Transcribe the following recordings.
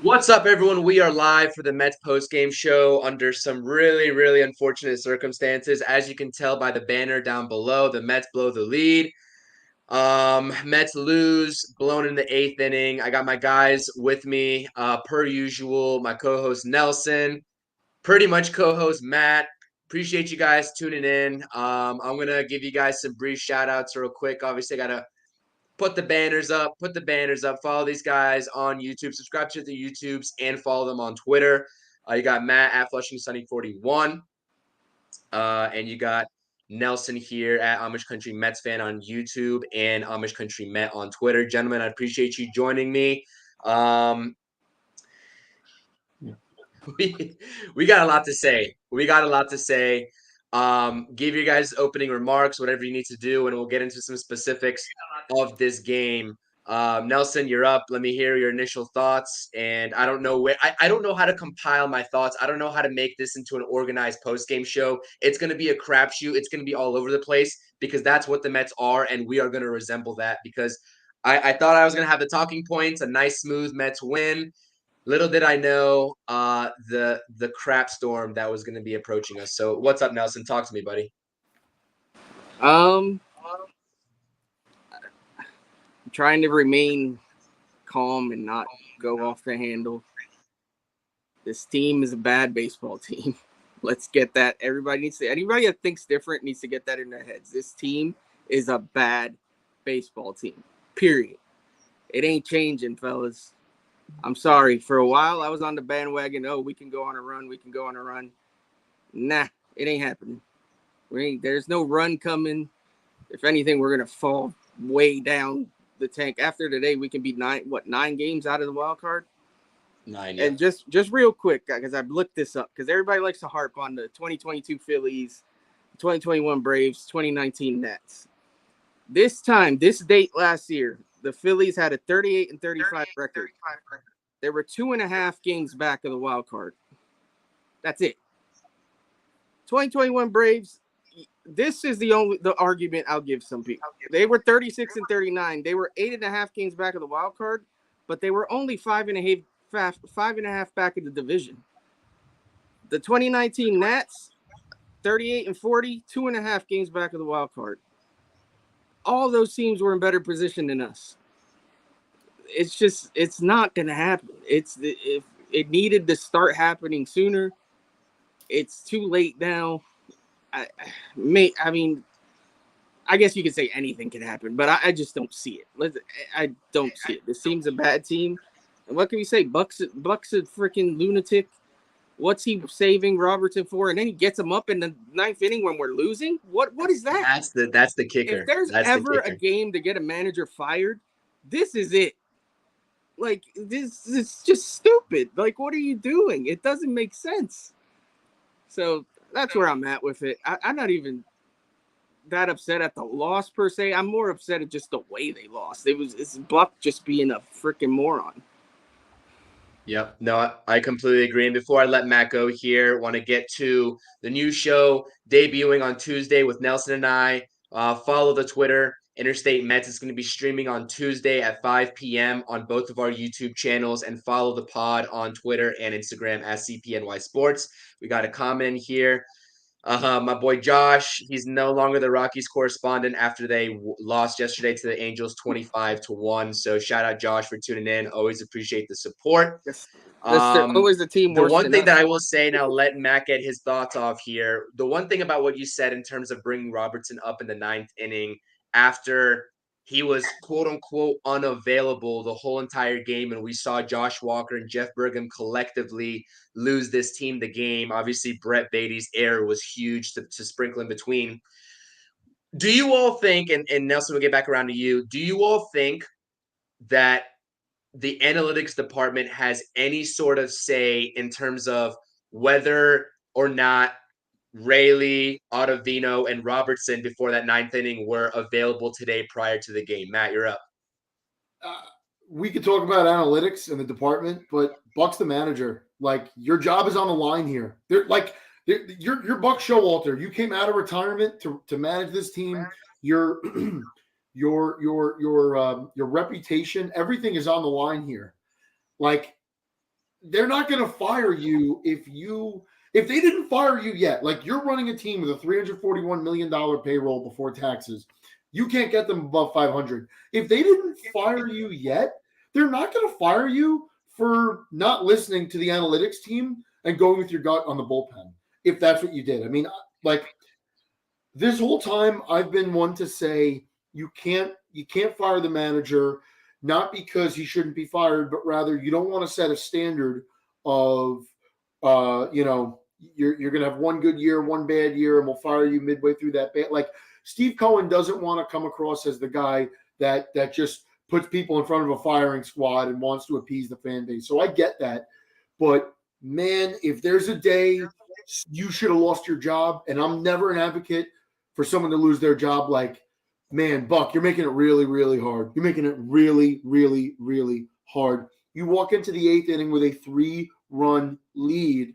What's up, everyone? We are live for the Mets postgame show under some really, really unfortunate circumstances. As you can tell by the banner down below, the Mets blow the lead. Mets lose, blown in the eighth inning. I got my guys with me, per usual. My co-host Nelson, pretty much co-host Matt. Appreciate you guys tuning in. I'm gonna give you guys some brief shout outs real quick. Obviously, I gotta put the banners up, follow these guys on YouTube, subscribe to the YouTubes, and follow them on Twitter. You got Matt at Flushing Sunny 41, and you got Nelson here at Amish Country Mets fan on YouTube and Amish Country Met on Twitter. Gentlemen, I appreciate you joining me. We got a lot to say. Give you guys opening remarks, whatever you need to do, and we'll get into some specifics of this game. Nelson, you're up. Let me hear your initial thoughts. And I don't know I don't know how to compile my thoughts. I don't know how to make this into an organized post-game show. It's going to be a crapshoot. It's going to be all over the place because that's what the Mets are, and we are going to resemble that because I thought I was going to have the talking points, a nice, smooth Mets win. Little did I know the crap storm that was going to be approaching us. So what's up, Nelson? Talk to me, buddy. I'm trying to remain calm and not go off the handle. This team is a bad baseball team. Let's get that. Anybody that thinks different needs to get that in their heads. This team is a bad baseball team. Period. It ain't changing, fellas. I'm sorry. For a while, I was on the bandwagon. Oh, we can go on a run. Nah, it ain't happening. There's no run coming. If anything, we're going to fall way down the tank. After today, we can be 9 games out of the wild card? 9, yeah. And just real quick, because I've looked this up, because everybody likes to harp on the 2022 Phillies, 2021 Braves, 2019 Nets. This date last year, the Phillies had a 38-35 record. They were 2.5 games back of the wild card. That's it. 2021 Braves, this is the argument I'll give some people. They were 36-39. They were 8.5 games back of the wild card, but they were only 5.5 back of the division. The 2019 Nats, 38-40, 2.5 games back of the wild card. All those teams were in better position than us. It's not going to happen. If it needed to start happening sooner. It's too late now. I mean, I guess you could say anything can happen, but I just don't see it. I don't see it. This team's a bad team. And what can we say? Buck's a freaking lunatic. What's he saving Robertson for? And then he gets him up in the 9th inning when we're losing? What is that? That's the kicker. If there's ever a game to get a manager fired, this is it. Like, this is just stupid. Like, what are you doing? It doesn't make sense. So that's where I'm at with it. I'm not even that upset at the loss per se. I'm more upset at just the way they lost. It's Buck just being a freaking moron. Yep. No, I completely agree. And before I let Matt go here, want to get to the new show debuting on Tuesday with Nelson and I. Follow the Twitter, Interstate Mets. It's going to be streaming on Tuesday at 5 p.m. on both of our YouTube channels, and follow the pod on Twitter and Instagram at CPNY Sports. We got a comment here. My boy Josh, he's no longer the Rockies correspondent after they lost yesterday to the Angels 25-1. So shout out Josh for tuning in. Always appreciate the support. Always the team. The one thing that I will say, now let Matt get his thoughts off here. The one thing about what you said in terms of bringing Robertson up in the 9th inning after he was quote unquote unavailable the whole entire game, and we saw Josh Walker and Jeff Burgum collectively lose this team the game. Obviously, Brett Beatty's error was huge to sprinkle in between. Do you all think, and Nelson, we'll get back around to you, do you all think that the analytics department has any sort of say in terms of whether or not Rayleigh, Ottavino, and Robertson before that 9th inning were available today prior to the game? Matt, you're up. We could talk about analytics in the department, but Buck's the manager. Like, your job is on the line here. You're Buck Showalter. You came out of retirement to manage this team. Your reputation, everything is on the line here. Like, they're not going to fire you if they didn't fire you yet. Like, you're running a team with a $341 million payroll before taxes. You can't get them above 500. If they didn't fire you yet, they're not going to fire you for not listening to the analytics team and going with your gut on the bullpen, if that's what you did. I mean, like, this whole time I've been one to say you can't fire the manager, not because he shouldn't be fired, but rather you don't want to set a standard of you're going to have one good year, one bad year, and we'll fire you midway through that bad. Like, Steve Cohen doesn't want to come across as the guy that just puts people in front of a firing squad and wants to appease the fan base. So I get that. But, man, if there's a day you should have lost your job, and I'm never an advocate for someone to lose their job, like, man, Buck, you're making it really, really hard. You're making it really, really, really hard. You walk into the 8th inning with a 3-run lead,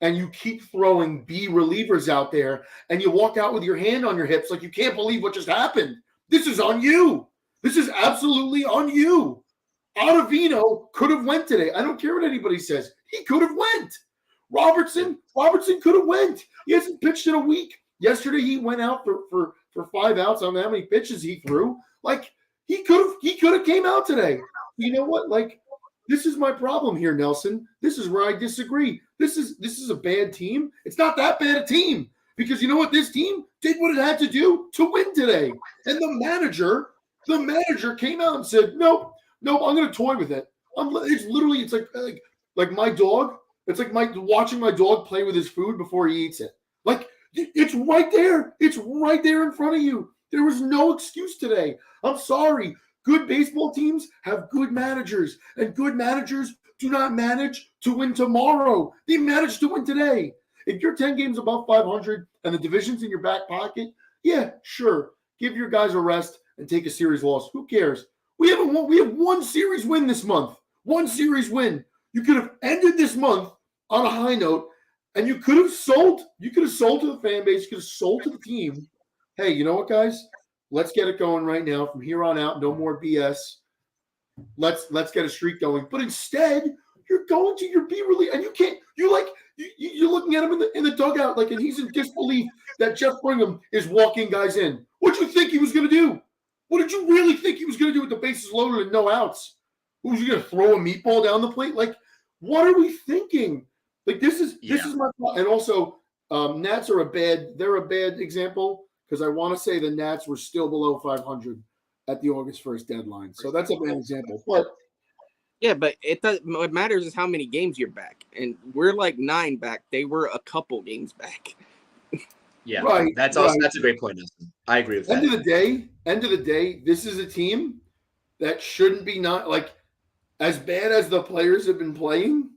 and you keep throwing B relievers out there, and you walk out with your hand on your hips like you can't believe what just happened. This is on you. This is absolutely on you. Ottavino could have went today. I don't care what anybody says. He could have went. Robertson could have went. He hasn't pitched in a week. Yesterday he went out for 5 outs. I don't know how many pitches he threw. Like, he could have came out today. You know what? Like, this is my problem here, Nelson. This is where I disagree. This is a bad team. It's not that bad a team, because you know what? This team did what it had to do to win today. And the manager came out and said, nope, I'm going to toy with it. It's like my dog. It's like watching my dog play with his food before he eats it. Like, it's right there. It's right there in front of you. There was no excuse today. I'm sorry. Good baseball teams have good managers, and good managers do not manage to win tomorrow. They manage to win today. If you're 10 games above 500 and the division's in your back pocket, yeah, sure. Give your guys a rest and take a series loss. Who cares? We have one series win this month. One series win. You could have ended this month on a high note, and you could have sold. You could have sold to the fan base. You could have sold to the team. Hey, you know what, guys? Let's get it going right now. From here on out, no more BS. Let's get a streak going. But instead, you're going to your B relief, and you can't. You're looking at him in the dugout and he's in disbelief that Jeff Brigham is walking guys in. What did you think he was going to do? What did you really think he was going to do with the bases loaded and no outs? Was he going to throw a meatball down the plate? Like, what are we thinking? Like, this is my and also Nats are a bad example, because I want to say the Nats were still below 500 at the August 1st deadline. So that's a bad example. But yeah, but what matters is how many games you're back. And we're like 9 back. They were a couple games back. Yeah, right. That's a great point, Nelson. I agree with that. End of the day, this is a team that shouldn't be not like as bad as the players have been playing.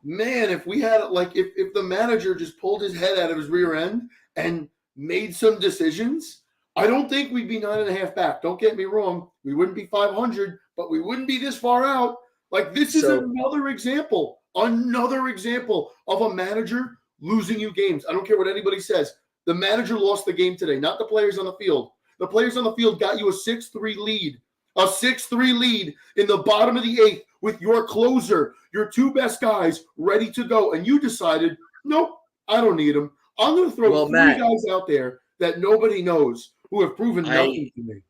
Man, if we had if the manager just pulled his head out of his rear end and made some decisions, I don't think we'd be 9.5 back. Don't get me wrong. We wouldn't be 500, but we wouldn't be this far out. Like, this is another example of a manager losing you games. I don't care what anybody says. The manager lost the game today, not the players on the field. The players on the field got you a 6-3 lead. A 6-3 lead in the bottom of the 8th with your closer, your 2 best guys ready to go. And you decided, nope, I don't need them. I'm going to throw 3 guys out there that nobody knows who have proven nothing to me.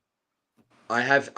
I have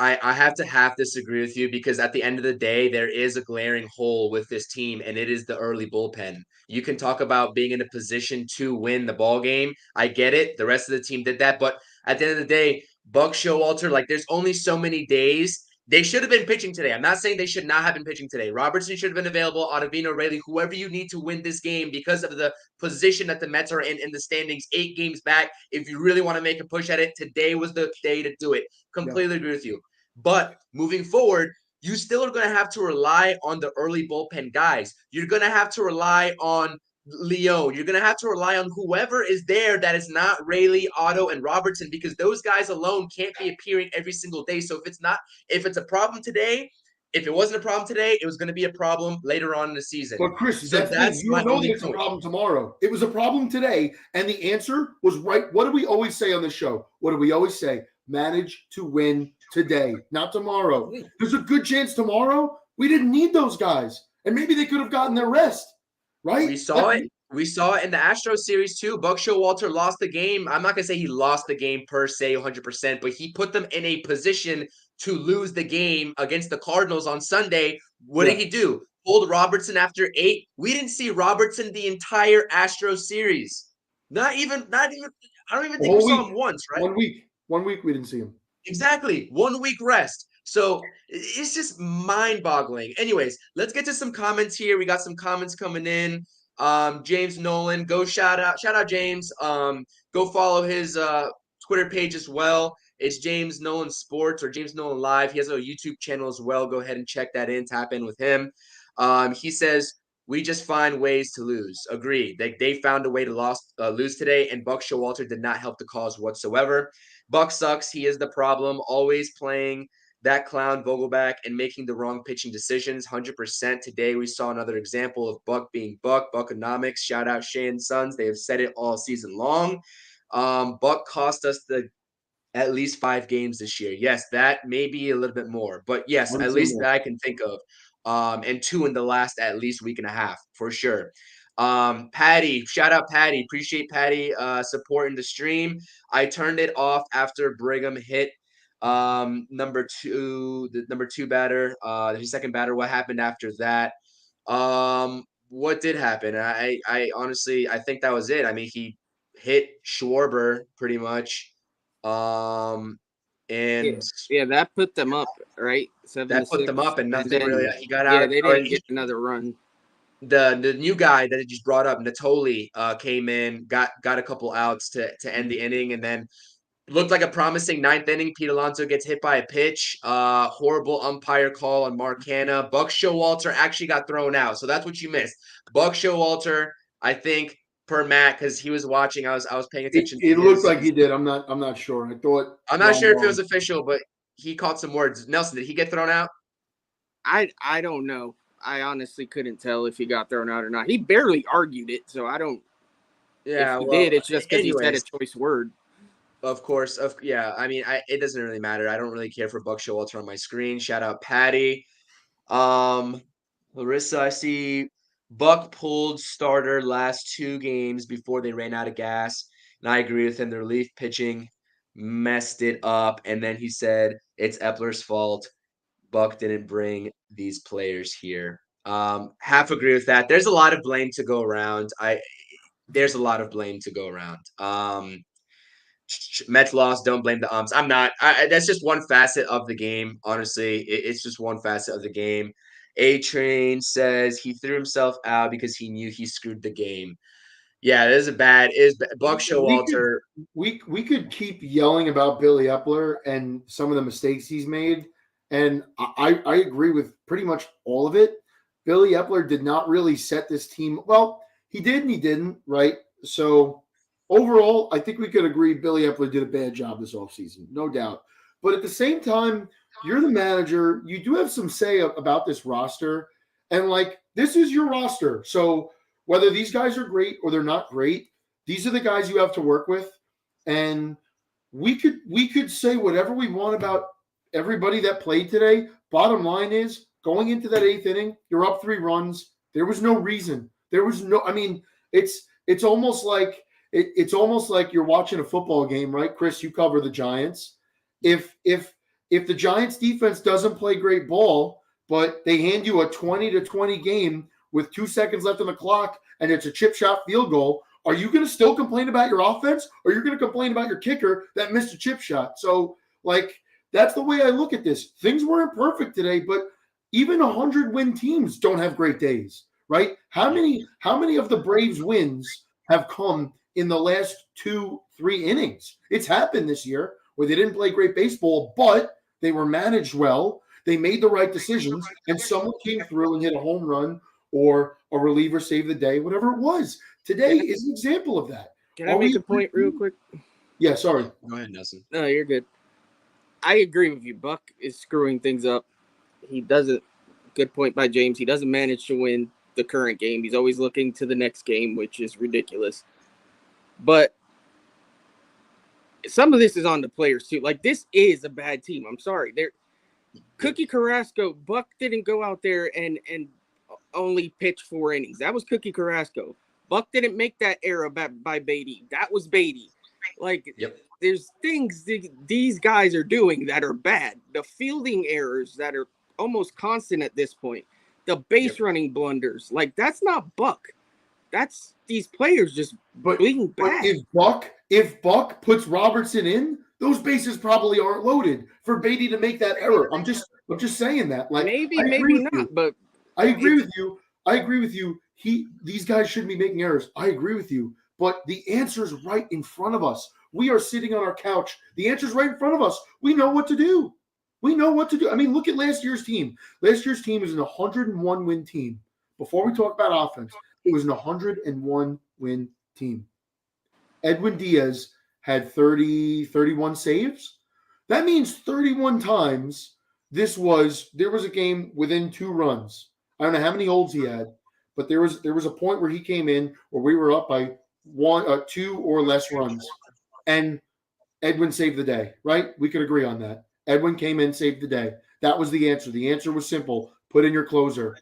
to half disagree with you, because at the end of the day, there is a glaring hole with this team, and it is the early bullpen. You can talk about being in a position to win the ball game. I get it. The rest of the team did that. But at the end of the day, Buck, Showalter, there's only so many days. They should have been pitching today. I'm not saying they should not have been pitching today. Robertson should have been available, Ottavino, Raley, whoever you need to win this game because of the position that the Mets are in the standings, 8 games back. If you really want to make a push at it, today was the day to do it. Completely agree with you. But moving forward, you still are going to have to rely on the early bullpen guys. You're going to have to rely on Leone. You're going to have to rely on whoever is there that is not Raley, Otto, and Robertson, because those guys alone can't be appearing every single day. So if it's a problem today, if it wasn't a problem today, it was going to be a problem later on in the season. But Chris, so that's you my know only that it's point. a problem tomorrow. It was a problem today, and the answer was right. What do we always say on the show? What do we always say? Manage to win today, not tomorrow. There's a good chance tomorrow we didn't need those guys. and maybe they could have gotten their rest, right? We saw it. We saw it in the Astros series too. Buck Showalter lost the game. I'm not gonna say he lost the game per se 100%, but he put them in a position to lose the game against the Cardinals on Sunday. What did he do? Pulled Robertson after 8. We didn't see Robertson the entire Astros series. Not even. I don't even think we saw him once, right? 1 week we didn't see him. Exactly. 1 week rest. So it's just mind-boggling. Anyways, let's get to some comments here. We got some comments coming in. James Nolan, go shout out James. Go follow his Twitter page as well. It's James Nolan Sports or James Nolan Live. He has a YouTube channel as well. Go ahead and check that in. Tap in with him. He says we just find ways to lose. Agreed. They found a way to lose today, and Buck Showalter did not help the cause whatsoever. Buck sucks. He is the problem. Always playing that clown Vogelback and making the wrong pitching decisions. 100%. Today we saw another example of Buck being Buck. Buckonomics. Shout out Shea and Sons. They have said it all season long. Buck cost us at least 5 games this year. Yes, that may be a little bit more, but yes, at least that I can think of. And 2 in the last at least week and a half for sure. Patty, shout out Patty. Appreciate Patty supporting the stream. I turned it off after Brigham hit number 2, the number 2 batter, the second batter. What happened after that? What did happen? I honestly I think that was it. I mean, he hit Schwarber pretty much. And that put them up, right? 7-6. That put them up, and nothing really. He got out. Yeah, they didn't get another run. The new guy that I just brought up, Natoli, came in, got a couple outs to end the inning, and then looked like a promising 9th inning. Pete Alonso gets hit by a pitch. Horrible umpire call on Mark Hanna. Buck Showalter actually got thrown out, so that's what you missed. Buck Showalter, I think, per Matt, because he was watching. I was paying attention. It looked like he did. I'm not sure. I'm not sure if it was official, but he caught some words. Nelson, did he get thrown out? I don't know. I honestly couldn't tell if he got thrown out or not. He barely argued it, so I don't. Yeah, if he did, it's just because he said a choice word. Of course, yeah. I mean, it doesn't really matter. I don't really care for Buck Showalter on my screen. Shout out Patty. Larissa, I see Buck pulled starter last 2 games before they ran out of gas, and I agree with him. The relief pitching messed it up, and then he said it's Eppler's fault. Buck didn't bring these players here. Half agree with that. There's a lot of blame to go around. There's a lot of blame to go around. Mets lost. Don't blame the umps. I'm not. That's just one facet of the game. Honestly, it's just one facet of the game. A-Train says he threw himself out because he knew he screwed the game. Yeah, it is Buck Showalter. We could keep yelling about Billy Eppler and some of the mistakes he's made, and I agree with pretty much all of it. Billy Eppler did not really set this team. Well, he did and he didn't, right? So overall, I think we could agree Billy Eppler did a bad job this offseason, no doubt. But at the same time, you're the manager. You do have some say about this roster. And, this is your roster. So whether these guys are great or they're not great, these are the guys you have to work with. And we could say whatever we want about everybody that played today. Bottom line is, going into that 8th inning, you're up 3 runs. There was no reason. It's almost like you're watching a football game, right? Chris, you cover the Giants. If the Giants defense doesn't play great ball, but they hand you a 20-20 game with 2 seconds left on the clock and it's a chip shot field goal, are you going to still complain about your offense, or you're going to complain about your kicker that missed a chip shot? So, that's the way I look at this. Things weren't perfect today, but even 100-win teams don't have great days, right? How many of the Braves' wins have come in the last 2-3 innings? It's happened this year where they didn't play great baseball, but they were managed well. They made the right decisions, and someone came through and hit a home run or a reliever saved the day, whatever it was. Today is an example of that. Can I make a point real quick? Yeah, sorry. Go ahead, Nelson. No, you're good. I agree with you. Buck is screwing things up. He doesn't. Good point by James. He doesn't manage to win the current game. He's always looking to the next game, which is ridiculous. But some of this is on the players too. This is a bad team. I'm sorry. Cookie Carrasco, Buck didn't go out there and only pitched 4 innings. That was Cookie Carrasco. Buck didn't make that error by Beatty. That was Beatty. Like, there's things these guys are doing that are bad. The fielding errors that are almost constant at this point. The base running blunders. Like, that's not Buck. That's these players just being bad. But if Buck puts Robertson in, those bases probably aren't loaded for Beatty to make that error. I'm just saying that. Like, maybe not, but I agree with you. I agree with you. These guys shouldn't be making errors. I agree with you. But the answer is right in front of us. We are sitting on our couch. The answer is right in front of us. We know what to do. We know what to do. I mean, look at last year's team. Last year's team is an 101 win team. Before we talk about offense, it was an 101 win team. Edwin Diaz had 31 saves. That means 31 times there was a game within 2 runs. I don't know how many holds he had, but there was a point where he came in where we were up by 2 or less runs, and Edwin saved the day, right? We could agree on that. Edwin came in, saved the day. That was the answer. The answer was simple. Put in your closer.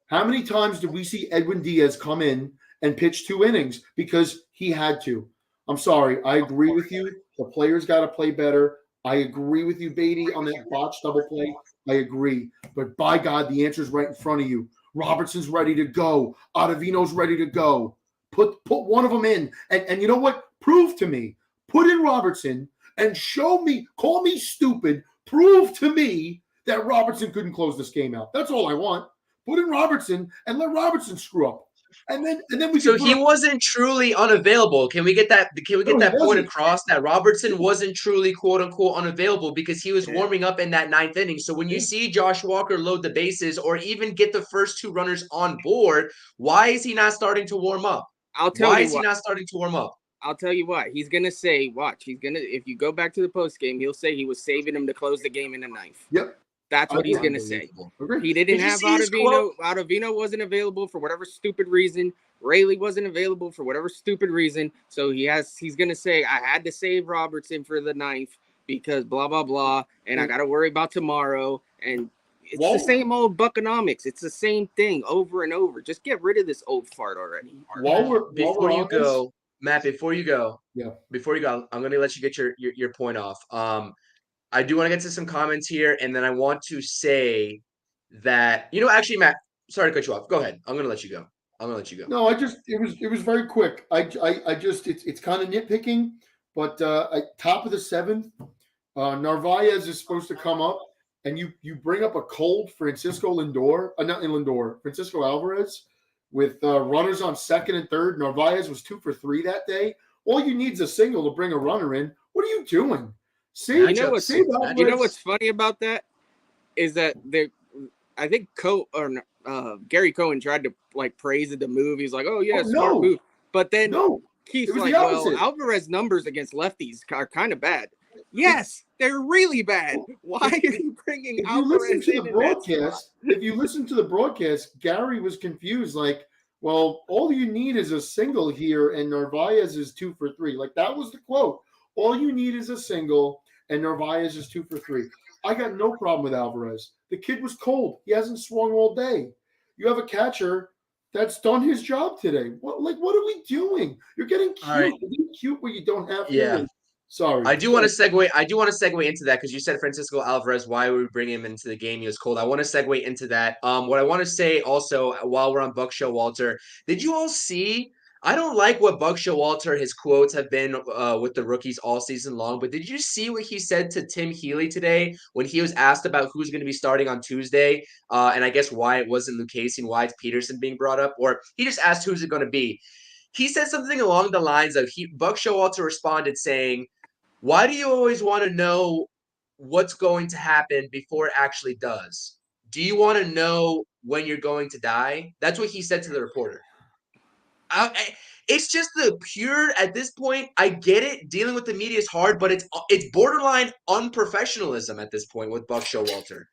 How many times did we see Edwin Diaz come in and pitch 2 innings because he had to? I'm sorry. I agree with you. The players got to play better. I agree with you, Beatty, on that botch double play. I agree. But by God, the answer is right in front of you. Robertson's ready to go. Ottavino's ready to go. Put one of them in. And you know what? Prove to me. Put in Robertson and show me, call me stupid, prove to me that Robertson couldn't close this game out. That's all I want. Put in Robertson and let Robertson screw up. And then we. So he wasn't truly unavailable. Can we get that? Point across that Robertson wasn't truly quote unquote unavailable because he was warming up in that 9th inning. So when you see Josh Walker load the bases or even get the first 2 runners on board, why is he not starting to warm up? Why is he not starting to warm up? I'll tell you why. He's gonna say, watch. If you go back to the post game, he'll say he was saving him to close the game in the 9th. Yep. That's what he's going to say. He didn't have Ottavino. Ottavino wasn't available for whatever stupid reason. Rayleigh wasn't available for whatever stupid reason. So he's going to say, I had to save Robertson for the 9th because blah, blah, blah. And I got to worry about tomorrow. And it's the same old Buckonomics. It's the same thing over and over. Just get rid of this old fart already. Before you go, Matt, I'm going to let you get your point off. I do want to get to some comments here, and then I want to say that actually, Matt, sorry to cut you off. Go ahead. I'm going to let you go. No, it was very quick. It's kind of nitpicking, but top of the 7th, Narvaez is supposed to come up, and you bring up a cold Francisco Francisco Alvarez with runners on 2nd and 3rd. Narvaez was 2 for 3 that day. All you need is a single to bring a runner in. What are you doing? See, you know what's funny about that is that I think Gary Cohen tried to praise the move. He's like, "Oh yeah, smart move," but then Keith's like, "Well, Alvarez numbers against lefties are kind of bad." Yes, they're really bad. Why are you bringing Alvarez in? If you listen to the broadcast, Gary was confused. Like, well, all you need is a single here, and Narvaez is 2 for 3. Like that was the quote. All you need is a single, and Narvaez is 2 for 3. I got no problem with Alvarez. The kid was cold. He hasn't swung all day. You have a catcher that's done his job today. What are we doing? You're getting cute. Right. You're getting cute where you don't have to. Yeah. Sorry. I do want to segue into that because you said Francisco Alvarez. Why would we bring him into the game? He was cold. I want to segue into that. What I want to say also while we're on Buck Showalter, did you all see? I don't like what Buck Showalter, his quotes have been with the rookies all season long, but did you see what he said to Tim Healy today when he was asked about who's going to be starting on Tuesday? And I guess why it wasn't Lucchesi and why it's Peterson being brought up, or he just asked who's it going to be. He said something along the lines of Buck Showalter responded saying, "Why do you always want to know what's going to happen before it actually does? Do you want to know when you're going to die?" That's what he said to the reporter. It's just the pure, at this point, I get it. Dealing with the media is hard, but it's borderline unprofessionalism at this point with Buck Showalter.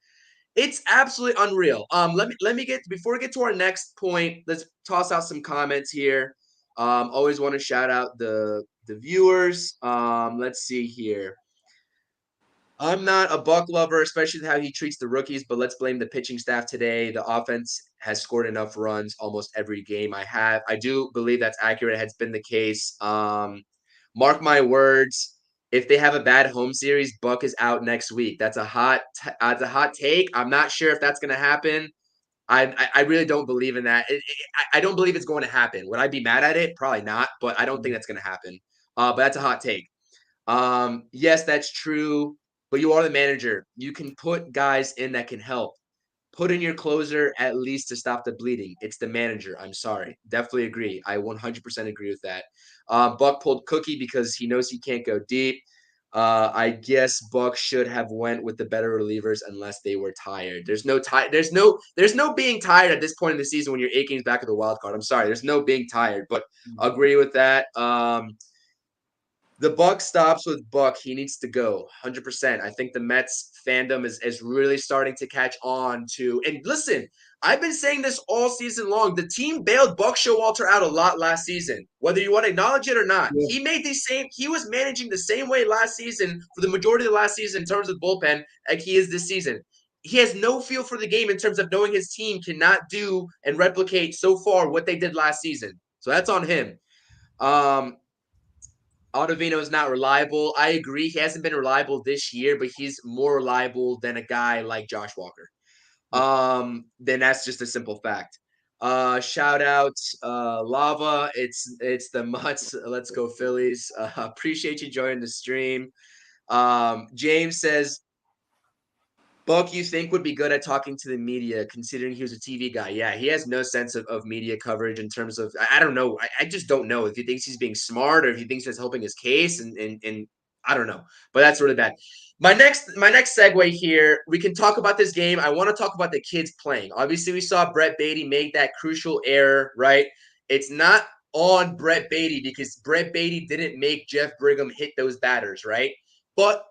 It's absolutely unreal. Let me get, before we get to our next point, let's toss out some comments here. Always want to shout out the viewers. Let's see here. I'm not a Buck lover, especially how he treats the rookies, but let's blame the pitching staff today. The offense has scored enough runs almost every game I do believe that's accurate. It has been the case. Mark my words. If they have a bad home series, Buck is out next week. That's a hot take. I'm not sure if that's going to happen. I really don't believe in that. I don't believe it's going to happen. Would I be mad at it? Probably not, but I don't think that's going to happen. But that's a hot take. Yes, that's true, but you are the manager. You can put guys in that can help. Put in your closer at least to stop the bleeding. It's the manager. I'm sorry. Definitely agree. I 100% agree with that. Buck pulled Cookie because he knows he can't go deep. I guess Buck should have went with the better relievers unless they were tired. There's no being tired at this point in the season when you're 8 games back of the wild card. I'm sorry. There's no being tired, but agree with that. The Buck stops with Buck. He needs to go 100%. I think the Mets fandom is really starting to catch on to. And listen, I've been saying this all season long. The team bailed Buck Showalter out a lot last season, whether you want to acknowledge it or not. Yeah. He was managing the same way last season for the majority of the last season in terms of bullpen like he is this season. He has no feel for the game in terms of knowing his team cannot do and replicate so far what they did last season. So that's on him. Ottavino is not reliable. I agree. He hasn't been reliable this year, but he's more reliable than a guy like Josh Walker. Then that's just a simple fact. Shout out Lava. It's the Mutts. Let's go Phillies. Appreciate you joining the stream. James says, Buck, you think would be good at talking to the media, considering he was a TV guy. Yeah, he has no sense of media coverage in terms of, I don't know. I just don't know if he thinks he's being smart or if he thinks he's helping his case. And I don't know. But that's really bad. My next segue here, we can talk about this game. I want to talk about the kids playing. Obviously, we saw Brett Beatty make that crucial error, right? It's not on Brett Beatty because Brett Beatty didn't make Jeff Brigham hit those batters, right? But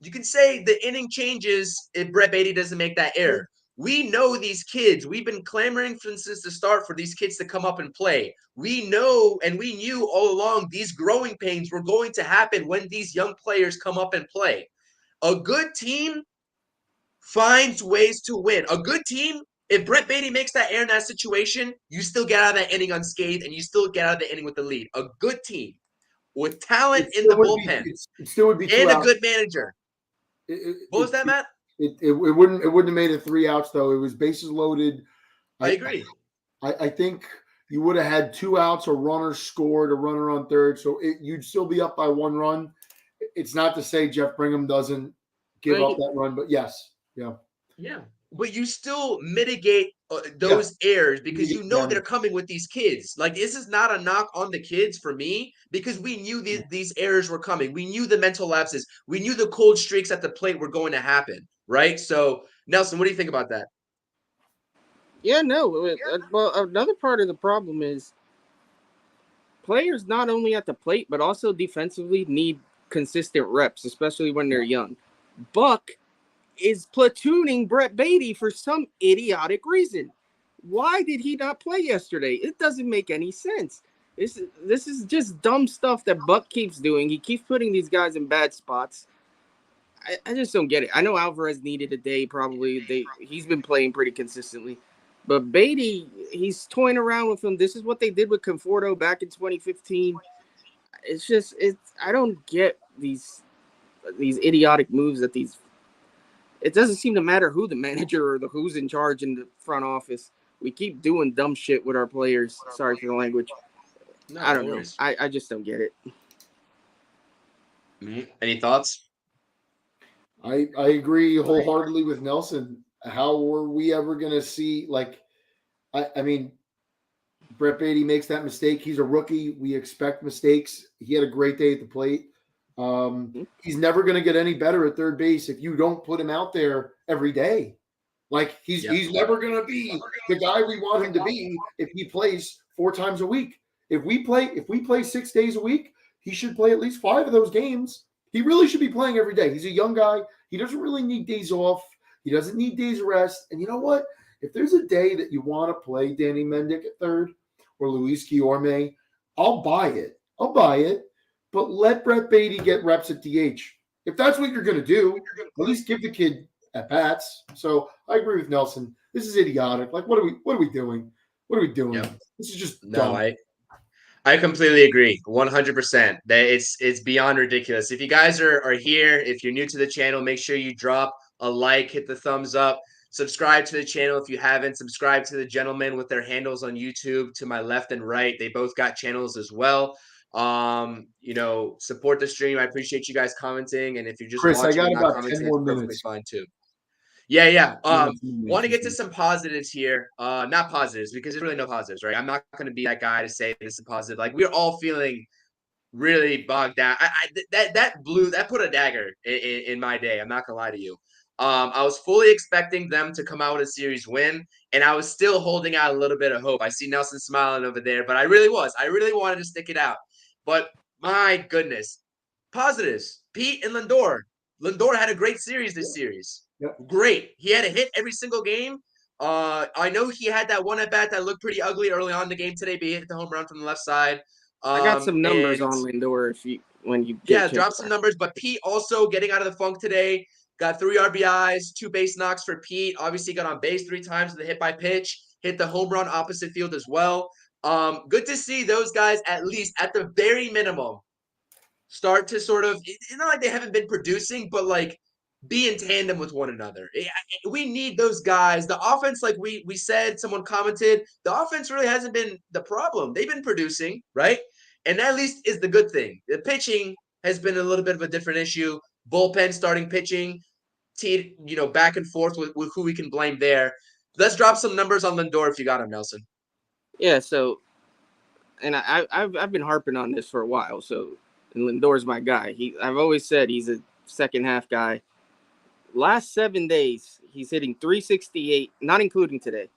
you can say the inning changes if Brett Beatty doesn't make that error. We know these kids. We've been clamoring since the start for these kids to come up and play. We know and we knew all along these growing pains were going to happen when these young players come up and play. A good team finds ways to win. A good team, if Brett Beatty makes that error in that situation, you still get out of that inning unscathed and you still get out of the inning with the lead. A good team with talent in the bullpen it still would be and a good manager. What was that, Matt? It wouldn't have made it 3 outs though. It was bases loaded. I agree. I think you would have had 2 outs, a runner scored, a runner on third, so you'd still be up by 1 run. It's not to say Jeff Brigham doesn't give up that run, but yes, yeah. But you still mitigate those errors because you know they're coming with these kids. Like, this is not a knock on the kids for me because we knew these errors were coming. We knew the mental lapses. We knew the cold streaks at the plate were going to happen, right? So, Nelson, what do you think about that? Yeah, no. Well, another part of the problem is players not only at the plate but also defensively need consistent reps, especially when they're young. Buck is platooning Brett Beatty for some idiotic reason. Why did he not play yesterday? It doesn't make any sense. This is just dumb stuff that Buck keeps doing. He keeps putting these guys in bad spots. I just don't get it. I know Alvarez needed a day probably. He's been playing pretty consistently. But Beatty, he's toying around with him. This is what they did with Conforto back in 2015. I don't get these idiotic moves that these. It doesn't seem to matter who the manager or who's in charge in the front office. We keep doing dumb shit with our players. Sorry for the language. No, I don't know. I just don't get it. Any thoughts? I agree wholeheartedly with Nelson. How were we ever going to see, I mean, Brett Beatty makes that mistake. He's a rookie. We expect mistakes. He had a great day at the plate. He's never going to get any better at third base if you don't put him out there every day. He's never going to be the guy we want him to be if he plays 4 times a week. If we play 6 days a week, he should play at least 5 of those games. He really should be playing every day. He's a young guy. He doesn't really need days off. He doesn't need days of rest. And you know what? If there's a day that you want to play Danny Mendick at third or Luis Guillorme, I'll buy it. But let Brett Beatty get reps at DH. If that's what you're going to do, at least give the kid at bats. So I agree with Nelson. This is idiotic. Like, what are we doing? What are we doing? Yep. This is just No, dumb. I completely agree, 100%. That it's beyond ridiculous. If you guys are here, if you're new to the channel, make sure you drop a like, hit the thumbs up, subscribe to the channel if you haven't. Subscribe to the gentlemen with their handles on YouTube to my left and right. They both got channels as well. Support the stream. I appreciate you guys commenting, and if you're just Chris, I watching got and not about 10 commenting, it's more perfectly minutes. fine too. Yeah. Yeah, Want to get to some positives here. Not positives because there's really no positives, right? I'm not going to be that guy to say this is positive. Like we're all feeling really bogged down. That put a dagger in my day. I'm not gonna lie to you. I was fully expecting them to come out with a series win, and I was still holding out a little bit of hope. I see Nelson smiling over there, but I really was. I really wanted to stick it out. But my goodness, positives. Pete and Lindor. Lindor had a great series this series. Yep. Great. He had a hit every single game. I know he had that one at bat that looked pretty ugly early on in the game today, but he hit the home run from the left side. I got some numbers And on Lindor when you get drop some numbers. But Pete also getting out of the funk today. Got 3 RBIs, 2 base knocks for Pete. Obviously got on base 3 times with the hit by pitch. Hit the home run opposite field as well. Good to see those guys at least at the very minimum start to sort of. It's not like they haven't been producing, but like be in tandem with one another. We need those guys. The offense, like we said, someone commented, the offense really hasn't been the problem. They've been producing, right? And that at least is the good thing. The pitching has been a little bit of a different issue. Bullpen starting pitching, back and forth with who we can blame there. Let's drop some numbers on Lindor if you got him, Nelson. Yeah, so, and I've been harping on this for a while. So, and Lindor's my guy. I've always said he's a second half guy. Last 7 days, he's hitting 368, not including today,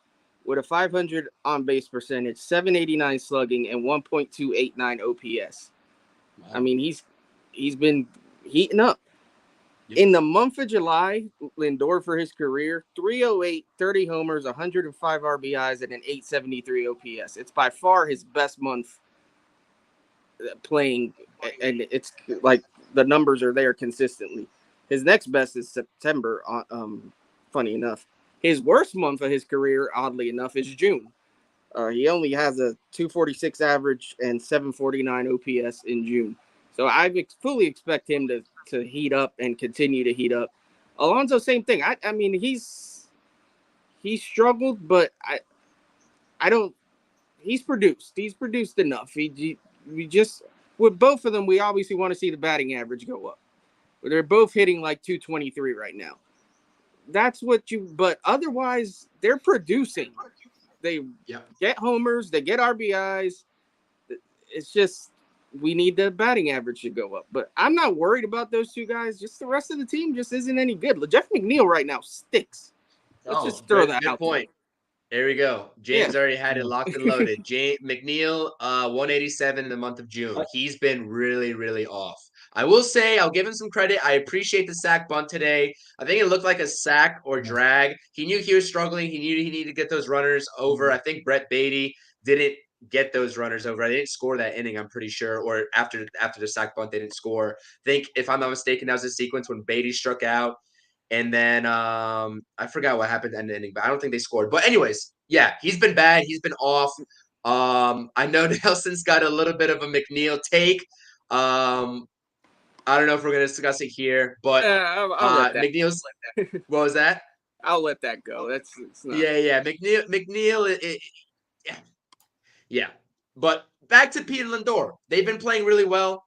with a 500 on base percentage, 789 slugging, and 1.289 OPS. Wow. I mean, he's been heating up. Yep. In the month of July, Lindor for his career, 308, 30 homers, 105 RBIs, and an 873 OPS. It's by far his best month playing, and it's like the numbers are there consistently. His next best is September, funny enough. His worst month of his career, oddly enough, is June. He only has a 246 average and 749 OPS in June. So I fully expect him to heat up and continue to heat up. Alonso, same thing. I mean, he's struggled, but I don't. He's produced. He's produced enough. We just with both of them, we obviously want to see the batting average go up. They're both hitting like 223 right now. That's what but otherwise, they're producing. They get homers, they get RBIs. It's just we need the batting average to go up. But I'm not worried about those two guys. Just the rest of the team just isn't any good. Jeff McNeil right now stinks. Let's just throw that out point. There we go. James already had it locked and loaded. McNeil, 187 in the month of June. He's been really, really off. I will say, I'll give him some credit. I appreciate the sack bunt today. I think it looked like a sack or drag. He knew he was struggling. He knew he needed to get those runners over. I think Brett Beatty didn't get those runners over. They didn't score that inning, I'm pretty sure. Or after the sack bunt, they didn't score. I think, if I'm not mistaken, that was a sequence when Beatty struck out. And then I forgot what happened in the inning, but I don't think they scored. But anyways, yeah, he's been bad. He's been off. I know Nelson's got a little bit of a McNeil take. I don't know if we're going to discuss it here, but McNeil's – what was that? I'll let that go. It's not... Yeah. McNeil yeah. But back to Pete and Lindor. They've been playing really well.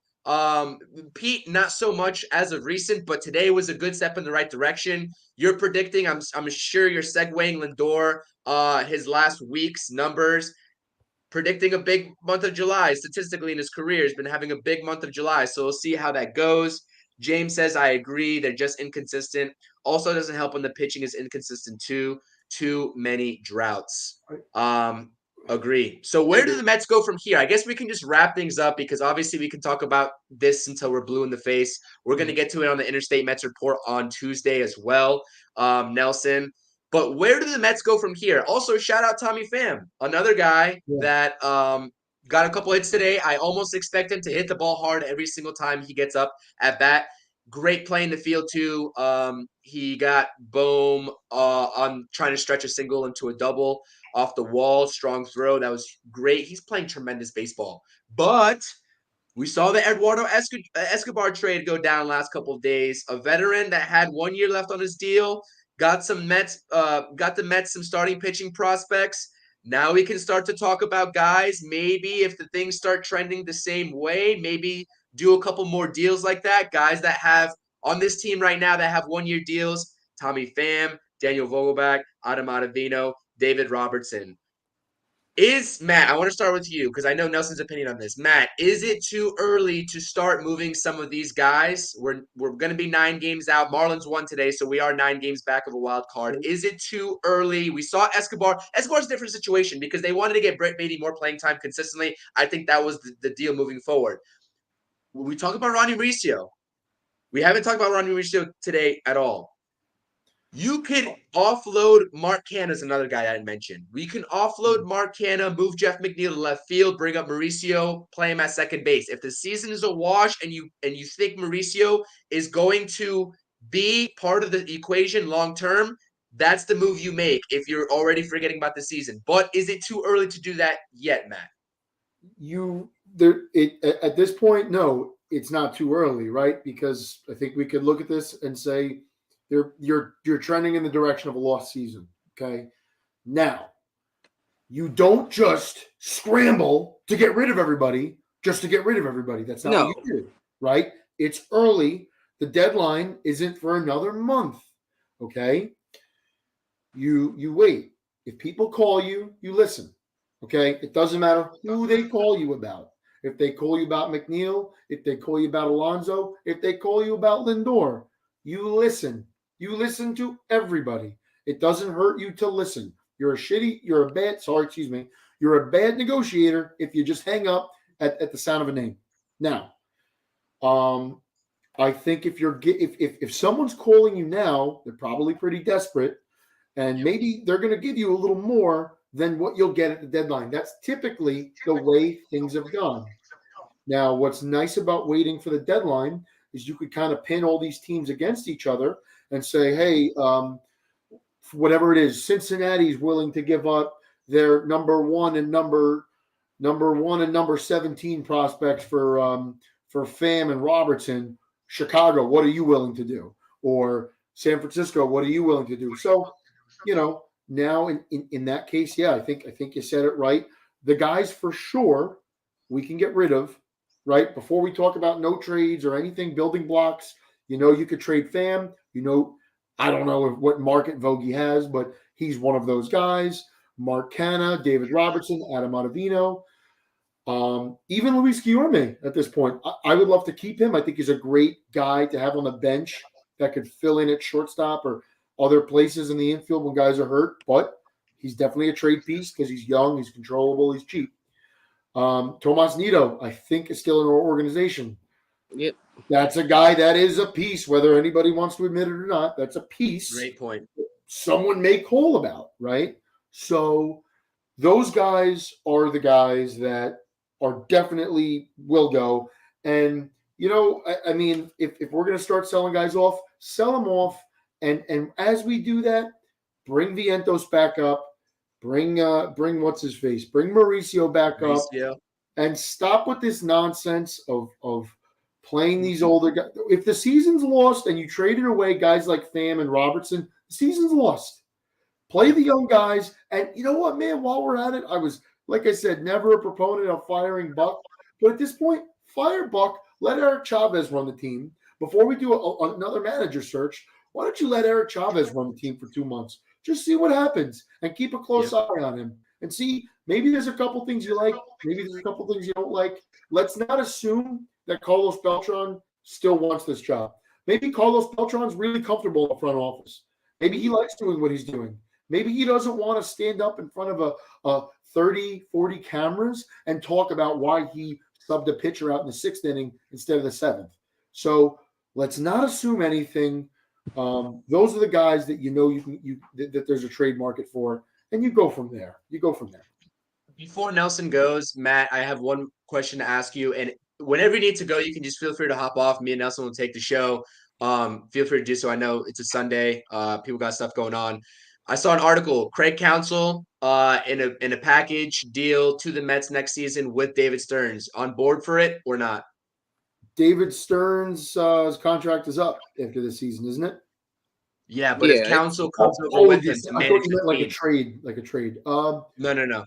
Pete, not so much as of recent, but today was a good step in the right direction. You're predicting, I'm sure you're segueing Lindor, his last week's numbers, predicting a big month of July. Statistically in his career, he's been having a big month of July, so we'll see how that goes. James says, I agree. They're just inconsistent. Also doesn't help when the pitching is inconsistent too. Too many droughts. Agree. So where do the Mets go from here? I guess we can just wrap things up because obviously we can talk about this until we're blue in the face. We're going to get to it on the Interstate Mets Report on Tuesday as well, Nelson. But where do the Mets go from here? Also, shout out Tommy Pham, another guy that got a couple hits today. I almost expect him to hit the ball hard every single time he gets up at bat. Great play in the field too. He got Bohm on trying to stretch a single into a double off the wall. Strong throw. That was great. He's playing tremendous baseball. But we saw the Eduardo Escobar trade go down last couple of days. A veteran that had 1 year left on his deal got the Mets some starting pitching prospects. Now we can start to talk about guys. Maybe if the things start trending the same way, maybe do a couple more deals like that. Guys that have on this team right now that have 1 year deals: Tommy Pham, Daniel Vogelbach, Adam Ottavino, David Robertson. Matt, I want to start with you because I know Nelson's opinion on this. Matt, is it too early to start moving some of these guys? We're going to be 9 games out. Marlins won today, so we are 9 games back of a wild card. Is it too early? We saw Escobar. Escobar's a different situation because they wanted to get Brett Beatty more playing time consistently. I think that was the deal moving forward. When we talk about Ronnie Mauricio, we haven't talked about Ronnie Mauricio today at all. You could offload Mark Canha is another guy I mentioned. We can offload Mark Canha, move Jeff McNeil to left field, bring up Mauricio, play him at second base. If the season is a wash and you think Mauricio is going to be part of the equation long term, that's the move you make if you're already forgetting about the season. But is it too early to do that yet, Matt? At this point, no, it's not too early, right? Because I think we could look at this and say you're trending in the direction of a lost season. Okay. Now, you don't just scramble to get rid of everybody just to get rid of everybody. That's not what you do, right? It's early. The deadline isn't for another month. Okay. You wait. If people call you, you listen. Okay. It doesn't matter who they call you about. If they call you about McNeil, if they call you about Alonso, if they call you about Lindor, you listen. You listen to everybody. It doesn't hurt you to listen. You're a bad negotiator if you just hang up at the sound of a name. Now, I think if someone's calling you now, they're probably pretty desperate, and maybe they're going to give you a little more than what you'll get at the deadline. That's typically the way things have gone. Now, what's nice about waiting for the deadline is you could kind of pin all these teams against each other and say, hey, whatever it is, Cincinnati's willing to give up their number 1 and number 17 prospects for Pham and Robertson. Chicago, what are you willing to do? Or San Francisco, what are you willing to do? So, now in that case, yeah, I think you said it right. The guys for sure we can get rid of, right? Before we talk about no trades or anything, building blocks, you could trade Pham. I don't know what market Vogie has, but he's one of those guys. Mark Canha, David Robertson, Adam Ottavino, even Luis Guillorme at this point. I would love to keep him. I think he's a great guy to have on the bench that could fill in at shortstop or other places in the infield when guys are hurt. But he's definitely a trade piece because he's young, he's controllable, he's cheap. Tomas Nido, I think, is still in our organization. Yep. That's a guy that is a piece, whether anybody wants to admit it or not. That's a piece. Great point. Someone may call about, right? So those guys are the guys that are definitely will go. And, I mean, if we're going to start selling guys off, sell them off. And as we do that, bring Vientos back up. Bring what's his face? Bring Mauricio back up. And stop with this nonsense of playing these older guys. If the season's lost and you traded away guys like Pham and Robertson, the season's lost. Play the young guys. And you know what, man, while we're at it, I was, like I said, never a proponent of firing Buck. But at this point, fire Buck. Let Eric Chavez run the team. Before we do another manager search, why don't you let Eric Chavez run the team for 2 months? Just see what happens and keep a close eye on him. And see, maybe there's a couple things you like. Maybe there's a couple things you don't like. Let's not assume that Carlos Beltran still wants this job. Maybe Carlos Beltran's really comfortable in the front office. Maybe he likes doing what he's doing. Maybe he doesn't want to stand up in front of a 30, 40 cameras and talk about why he subbed a pitcher out in the 6th inning instead of the 7th. So let's not assume anything. Those are the guys that that there's a trade market for, and you go from there. Before Nelson goes, Matt, I have one question to ask you, and whenever you need to go, you can just feel free to hop off. Me and Nelson will take the show. Feel free to do so. I know it's a Sunday. People got stuff going on. I saw an article. Craig Counsell in a package deal to the Mets next season with David Stearns. On board for it or not? David Stearns' his contract is up after this season, isn't it? Yeah, but if Yeah, Counsell comes over with him to I manage thought you the meant like a team, trade, like a trade. no.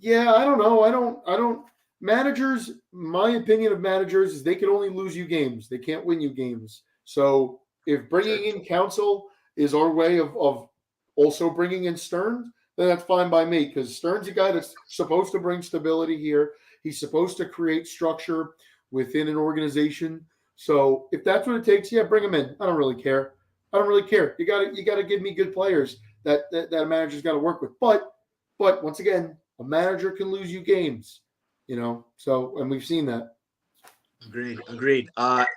Yeah, I don't know. I don't. Managers, my opinion of managers is they can only lose you games. They can't win you games. So if bringing in Counsell is our way of also bringing in Stearns, then that's fine by me because Stearns is a guy that's supposed to bring stability here. He's supposed to create structure within an organization. So if that's what it takes, yeah, bring him in. I don't really care. I don't really care. You got to give me good players that a manager's got to work with. But once again, a manager can lose you games, So, and we've seen that. Agreed.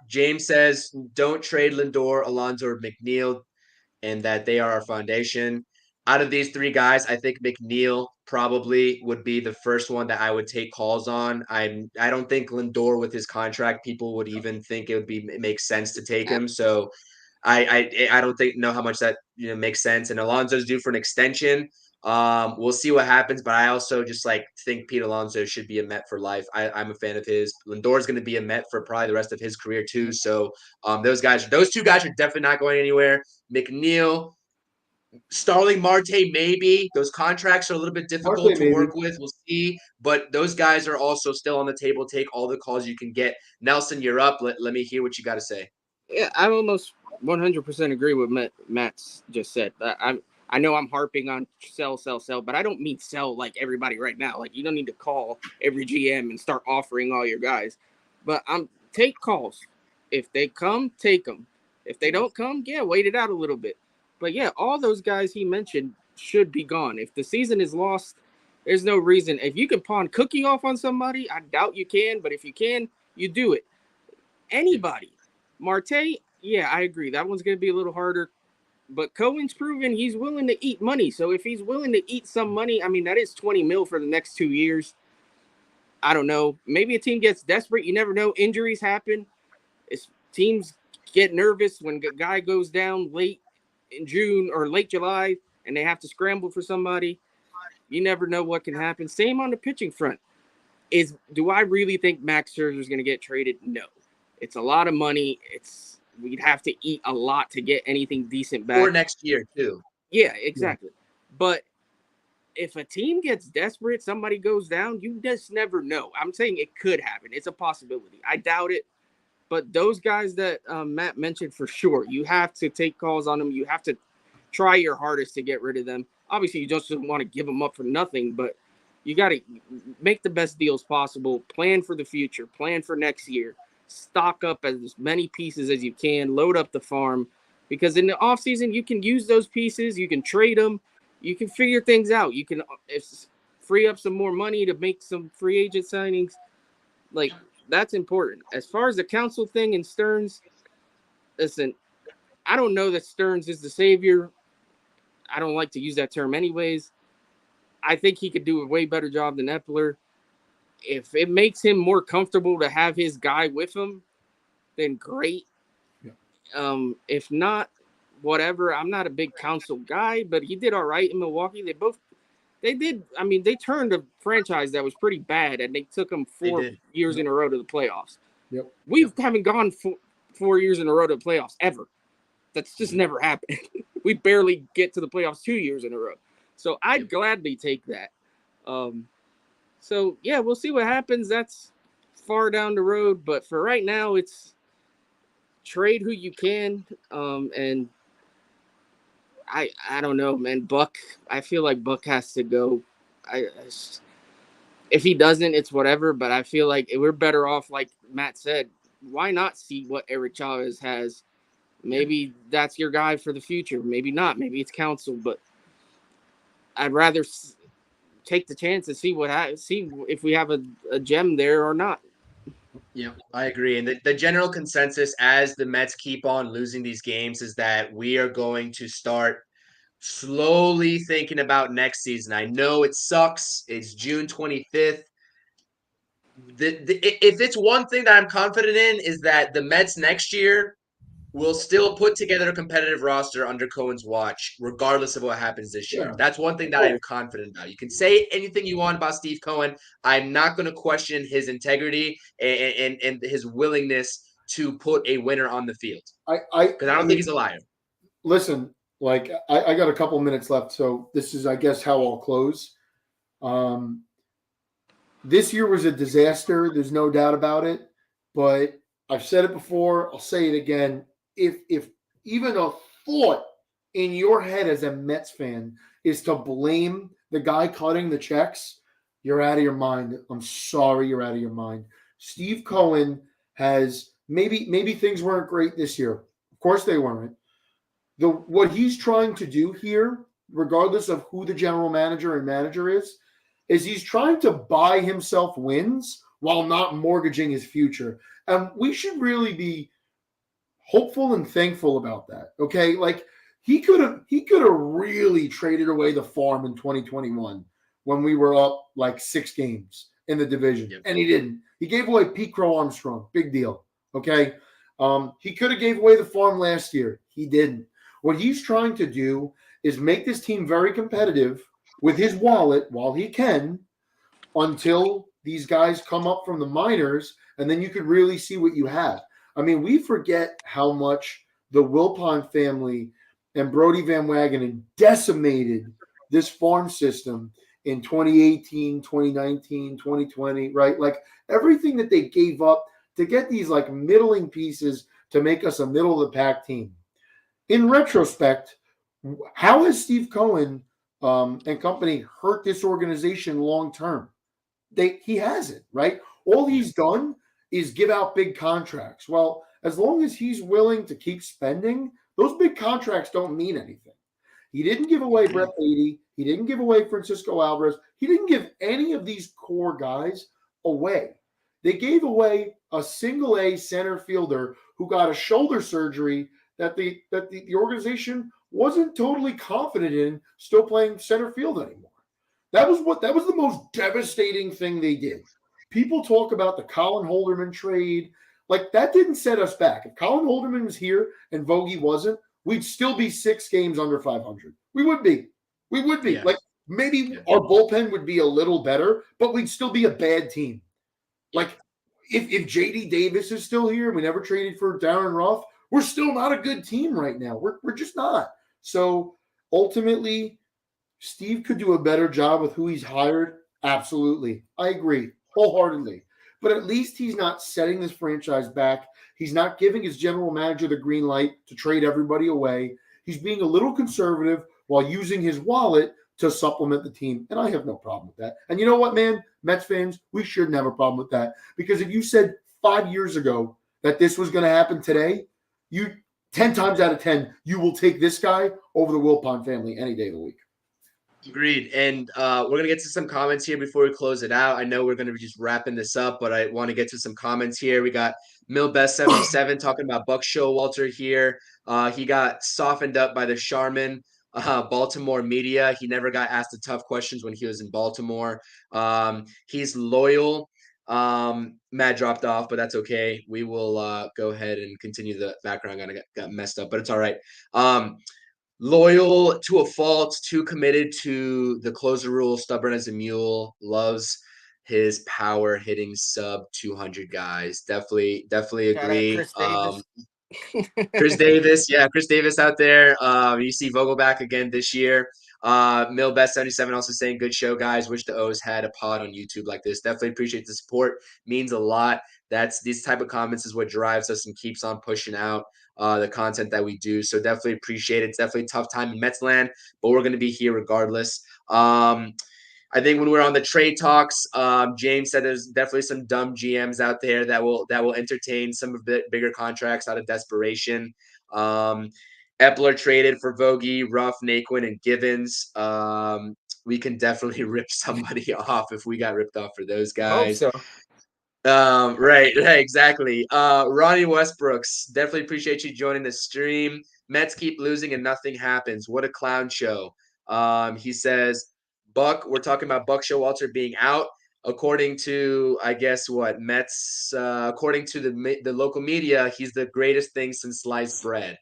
James says don't trade Lindor, Alonso, or McNeil, and that they are our foundation. Out of these three guys, I think McNeil probably would be the first one that I would take calls on. I don't think Lindor with his contract, people would even think it makes sense to take him. So I don't know how much that makes sense. And Alonso's due for an extension. We'll see what happens, but I also just think Pete Alonso should be a Met for life. I'm a fan of his. Lindor's going to be a Met for probably the rest of his career too. So those two guys are definitely not going anywhere. McNeil, Starling, Marte, maybe. Those contracts are a little bit difficult Marte, to maybe. work with. We'll see. But those guys are also still on the table. Take all the calls you can get. Nelson, you're up. Let me hear what you got to say. Yeah, I almost 100% agree with Matt's just said. I know I'm harping on sell, but I don't mean sell like everybody right now. Like you don't need to call every GM and start offering all your guys. But take calls. If they come, take them. If they don't come, yeah, wait it out a little bit. But yeah, all those guys he mentioned should be gone. If the season is lost, there's no reason. If you can pawn Cookie off on somebody, I doubt you can, but if you can, you do it. Anybody. Marte, yeah, I agree. That one's going to be a little harder. But Cohen's proven he's willing to eat money. So if he's willing to eat some money, I mean, that is 20 mil for the next 2 years. I don't know. Maybe a team gets desperate. You never know. Injuries happen. Teams get nervous when a guy goes down late in June or late July and they have to scramble for somebody. You never know what can happen. Same on the pitching front. Do I really think Max Scherzer is going to get traded? No. It's a lot of money. We'd have to eat a lot to get anything decent back. Or next year, too. Yeah, exactly. Yeah. But if a team gets desperate, somebody goes down, you just never know. I'm saying it could happen. It's a possibility. I doubt it. But those guys that Matt mentioned, for sure, you have to take calls on them. You have to try your hardest to get rid of them. Obviously, you just don't want to give them up for nothing, but you got to make the best deals possible. Plan for the future. Plan for next year. Stock up as many pieces as you can. Load up the farm. Because in the offseason, you can use those pieces. You can trade them. You can figure things out. You can free up some more money to make some free agent signings. That's important. As far as the Counsell thing and Stearns, listen, I don't know that Stearns is the savior. I don't like to use that term anyways. I think he could do a way better job than Eppler. If it makes him more comfortable to have his guy with him, then great. Yeah. If not, whatever. I'm not a big Counsell guy, but he did all right in Milwaukee. They turned a franchise that was pretty bad, and they took them 4 years in a row to the playoffs. Yep. We haven't gone 4 years in a row to the playoffs ever. That's just never happened. We barely get to the playoffs 2 years in a row. So I'd gladly take that. So, yeah, we'll see what happens. That's far down the road. But for right now, it's trade who you can. And I don't know, man. Buck, I feel like Buck has to go. If he doesn't, it's whatever. But I feel like we're better off, like Matt said. Why not see what Eric Chavez has? Maybe that's your guy for the future. Maybe not. Maybe it's Counsell. But I'd rather take the chance and see if we have a gem there or not. Yeah, I agree. And the general consensus as the Mets keep on losing these games is that we are going to start slowly thinking about next season. I know it sucks. It's June 25th. if it's one thing that I'm confident in is that the Mets next year will still put together a competitive roster under Cohen's watch, regardless of what happens this year. Yeah. That's one thing that I'm confident about. You can say anything you want about Steve Cohen. I'm not going to question his integrity and his willingness to put a winner on the field. Because I don't think he's a liar. Listen, like I got a couple minutes left, so this is, I guess, how I'll close. This year was a disaster. There's no doubt about it. But I've said it before. I'll say it again. If even a thought in your head as a Mets fan is to blame the guy cutting the checks, you're out of your mind. I'm sorry, you're out of your mind. Steve Cohen has maybe things weren't great this year. Of course they weren't. What he's trying to do here, regardless of who the general manager and manager is he's trying to buy himself wins while not mortgaging his future. And we should really be hopeful and thankful about that. Okay. Like he could have really traded away the farm in 2021 when we were up like 6 games in the division. Yep. And he didn't. He gave away Pete Crow Armstrong. Big deal. Okay. He could have gave away the farm last year. He didn't. What he's trying to do is make this team very competitive with his wallet while he can until these guys come up from the minors, and then you could really see what you have. I mean, we forget how much the Wilpon family and Brody Van Wagenen decimated this farm system in 2018, 2019, 2020, right? Like everything that they gave up to get these like middling pieces to make us a middle of the pack team. In retrospect, how has Steve Cohen and company hurt this organization long term? He hasn't, right? All he's done is give out big contracts. Well, as long as he's willing to keep spending, those big contracts don't mean anything. He didn't give away Brett Beatty. He didn't give away Francisco Alvarez. He didn't give any of these core guys away. They gave away a single A center fielder who got a shoulder surgery that the organization wasn't totally confident in still playing center field anymore. That was the most devastating thing they did. People talk about the Colin Holderman trade. Like that didn't set us back. If Colin Holderman was here and Vogie wasn't, we'd still be 6 games under 500. We would be. Yeah. Like maybe our bullpen would be a little better, but we'd still be a bad team. Like if JD Davis is still here, we never traded for Darren Ruff, we're still not a good team right now. We're just not. So ultimately, Steve could do a better job with who he's hired. Absolutely. I agree wholeheartedly. But at least he's not setting this franchise back. He's not giving his general manager the green light to trade everybody away. He's being a little conservative while using his wallet to supplement the team. And I have no problem with that. And you know what, man? Mets fans, we shouldn't have a problem with that. Because if you said 5 years ago that this was going to happen today, 10 times out of 10, you will take this guy over the Wilpon family any day of the week. Agreed. And we're going to get to some comments here before we close it out. I know we're going to be just wrapping this up, but I want to get to some comments here. We got Millbest77 talking about Buck Showalter here. He got softened up by the Charmin Baltimore media. He never got asked the tough questions when he was in Baltimore. He's loyal. Matt dropped off, but that's okay. We will go ahead and continue the background. Got messed up, but it's all right. Loyal to a fault, too committed to the closer rule, stubborn as a mule, loves his power hitting sub 200 guys. Definitely agree. Chris Davis. Yeah, Chris Davis out there. You see Vogel back again this year. Millbest77 also saying, good show, guys. Wish the O's had a pod on YouTube like this. Definitely appreciate the support. Means a lot. These type of comments is what drives us and keeps on pushing out the content that we do. So definitely appreciate it. It's definitely a tough time in Mets land, but we're going to be here regardless. I think when we're on the trade talks, James said there's definitely some dumb GMs out there that will entertain some of the bigger contracts out of desperation. Eppler traded for Vogie, Ruff, Naquin, and Givens. We can definitely rip somebody off if we got ripped off for those guys. Hope so. Right, exactly. Ronnie Westbrooks, definitely appreciate you joining the stream. Mets keep losing and nothing happens. What a clown show. He says, Buck, we're talking about Buck Showalter being out. according to, I guess, what Mets, according to the local media, he's the greatest thing since sliced bread.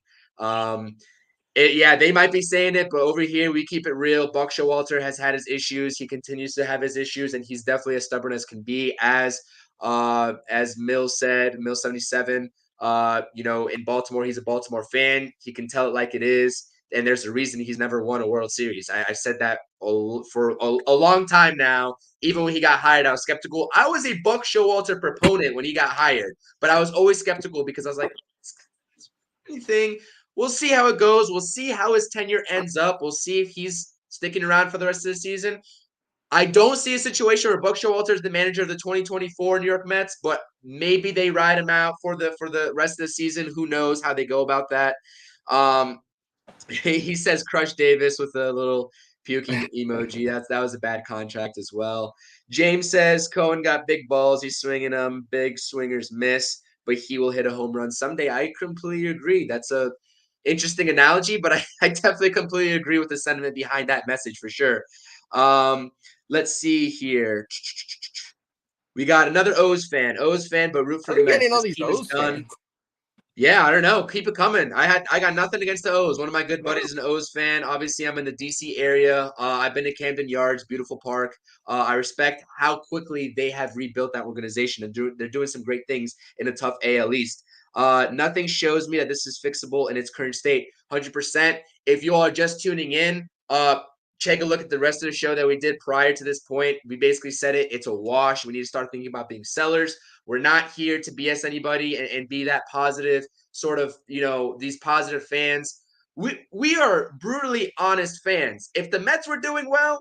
Yeah, they might be saying it, but over here we keep it real. Buck Showalter has had his issues. He continues to have his issues, and he's definitely as stubborn as can be. As Mills said, Mills 77. In Baltimore, he's a Baltimore fan. He can tell it like it is, and there's a reason he's never won a World Series. I've said that for a long time now. Even when he got hired, I was skeptical. I was a Buck Showalter proponent when he got hired, but I was always skeptical because I was like, anything. We'll see how it goes. We'll see how his tenure ends up. We'll see if he's sticking around for the rest of the season. I don't see a situation where Buck Showalter is the manager of the 2024 New York Mets, but maybe they ride him out for the rest of the season. Who knows how they go about that? He says Crush Davis with a little puking emoji. That was a bad contract as well. James says Cohen got big balls. He's swinging them. Big swingers miss, but he will hit a home run someday. I completely agree. That's a interesting analogy, but I definitely completely agree with the sentiment behind that message for sure. Let's see here. We got another O's fan, but root for Are the you Mets. getting all This these team is O's done. fans? Yeah, I don't know. Keep it coming. I got nothing against the O's. One of my good buddies is an O's fan. Obviously, I'm in the DC area. I've been to Camden Yards, beautiful park. I respect how quickly they have rebuilt that organization, and they're doing some great things in a tough AL East. Nothing shows me that this is fixable in its current state. 100%. If you all are just tuning in, take a look at the rest of the show that we did prior to this point. We basically said it. It's a wash. We need to start thinking about being sellers. We're not here to BS anybody and be that positive sort of, these positive fans. We are brutally honest fans. If the Mets were doing well,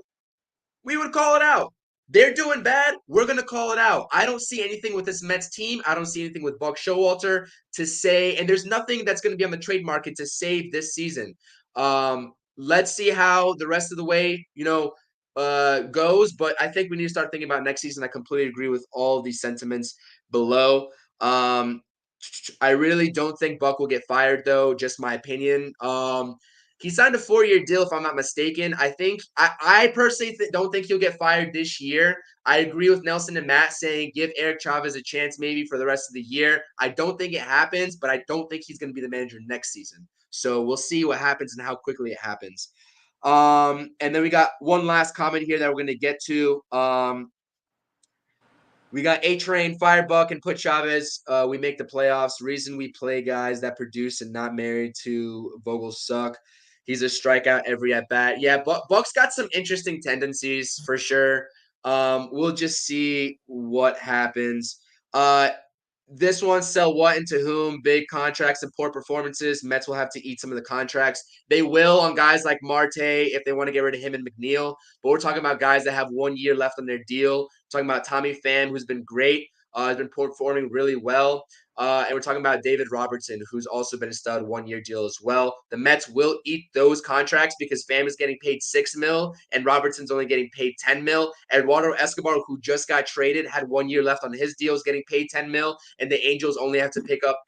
we would call it out. They're doing bad, we're going to call it out. I don't see anything with this Mets team. I don't see anything with Buck Showalter to say, and there's nothing that's going to be on the trade market to save this season. Let's see how the rest of the way, goes, but I think we need to start thinking about next season. I completely agree with all these sentiments below. I really don't think Buck will get fired, though. Just my opinion. He signed a 4-year deal, if I'm not mistaken. I personally don't think he'll get fired this year. I agree with Nelson and Matt saying give Eric Chavez a chance maybe for the rest of the year. I don't think it happens, but I don't think he's going to be the manager next season. So we'll see what happens and how quickly it happens. And then we got one last comment here that we're going to get to. We got A-Train, Firebuck, and Put Chavez. We make the playoffs. Reason we play guys that produce and not married to Vogel suck. He's a strikeout every at bat. Yeah, Buck's got some interesting tendencies for sure. We'll just see what happens. This one, sell what and to whom? Big contracts and poor performances. Mets will have to eat some of the contracts. They will on guys like Marte if they want to get rid of him and McNeil. But we're talking about guys that have 1 year left on their deal. We're talking about Tommy Pham, who's been great. Has been performing really well. And we're talking about David Robertson, who's also been a stud 1 year deal as well. The Mets will eat those contracts because Pham is getting paid $6 million and Robertson's only getting paid $10 million. Eduardo Escobar, who just got traded, had 1 year left on his deal, is getting paid $10 million, and the Angels only had to pick up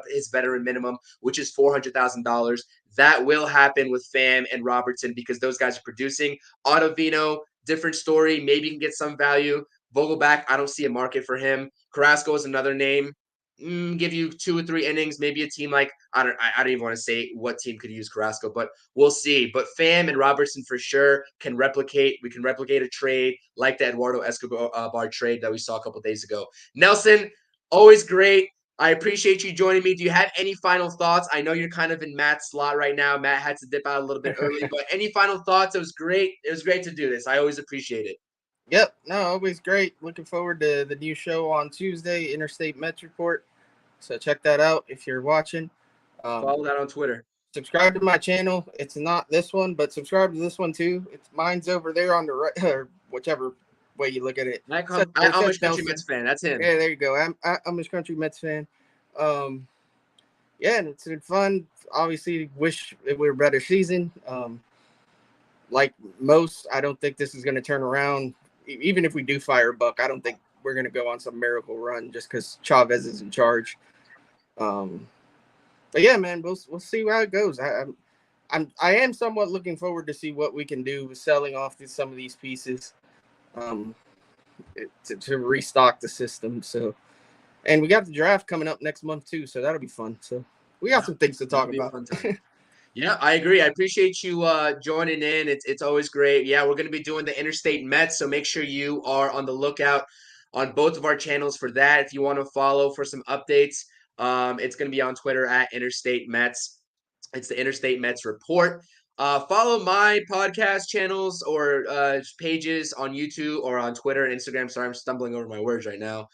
his veteran minimum, which is $400,000. That will happen with Pham and Robertson because those guys are producing. Ottavino, different story. Maybe you can get some value. Vogelback, I don't see a market for him. Carrasco is another name. Give you 2 or 3 innings, maybe a team like I don't even want to say what team could use Carrasco, but we'll see. But Pham and Robertson for sure can replicate. We can replicate a trade like the Eduardo Escobar trade that we saw a couple days ago. Nelson, always great. I appreciate you joining me. Do you have any final thoughts? I know you're kind of in Matt's slot right now. Matt had to dip out a little bit early, but any final thoughts? It was great. It was great to do this. I always appreciate it. Yep. No, always great. Looking forward to the new show on Tuesday, Interstate Mets Report. So check that out if you're watching. Follow that on Twitter. Subscribe to my channel. It's not this one, but subscribe to this one too. Mine's over there on the right, or whichever way you look at it. I'm a Country Mets fan. That's him. Yeah, there you go. I'm a Country Mets fan. Yeah, and it's been fun. Obviously, wish it were a better season. Like most, I don't think this is going to turn around. Even if we do fire Buck, I don't think we're going to go on some miracle run just because Chavez is in charge. But yeah, man, we'll see how it goes. I am somewhat looking forward to see what we can do with selling off some of these pieces. to restock the system. So, and we got the draft coming up next month too, so that'll be fun. So we got some things to talk about. Yeah, I agree. I appreciate you joining in. It's always great. Yeah, we're going to be doing the Interstate Mets, so make sure you are on the lookout on both of our channels for that. If you want to follow for some updates, it's going to be on Twitter at Interstate Mets. It's the Interstate Mets Report. Follow my podcast channels or pages on YouTube or on Twitter and Instagram. Sorry, I'm stumbling over my words right now.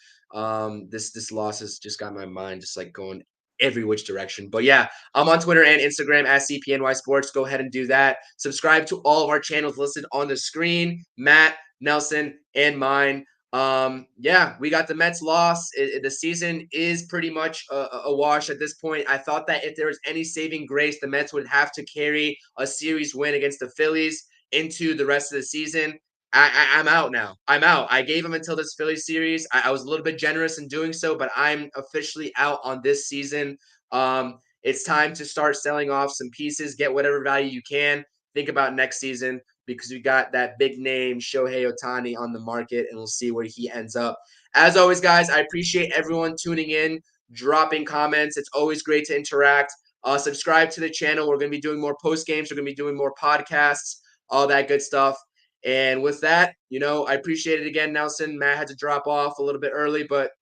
This loss has just got my mind just like going every which direction. But yeah, I'm on Twitter and Instagram at CPNY Sports. Go ahead and do that. Subscribe to all of our channels listed on the screen. Matt, Nelson, and mine. Yeah, we got the Mets loss. The season is pretty much a wash at this point. I thought that if there was any saving grace, the Mets would have to carry a series win against the Phillies into the rest of the season. I'm out now. I'm out. I gave him until this Phillies series. I was a little bit generous in doing so, but I'm officially out on this season. It's time to start selling off some pieces, get whatever value you can. Think about next season because we got that big name Shohei Ohtani on the market, and we'll see where he ends up. As always, guys, I appreciate everyone tuning in, dropping comments. It's always great to interact. Subscribe to the channel. We're going to be doing more post games. We're going to be doing more podcasts, all that good stuff. And with that, I appreciate it again, Nelson. Matt had to drop off a little bit early, but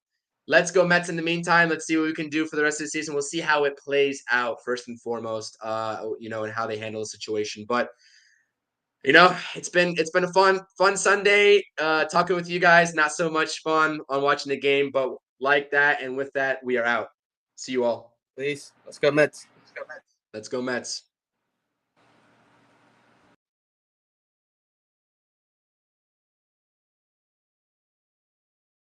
let's go Mets in the meantime. Let's see what we can do for the rest of the season. We'll see how it plays out first and foremost, and how they handle the situation. But it's been a fun Sunday talking with you guys. Not so much fun on watching the game, but like that. And with that, we are out. See you all. Peace. Let's go Mets. Let's go Mets.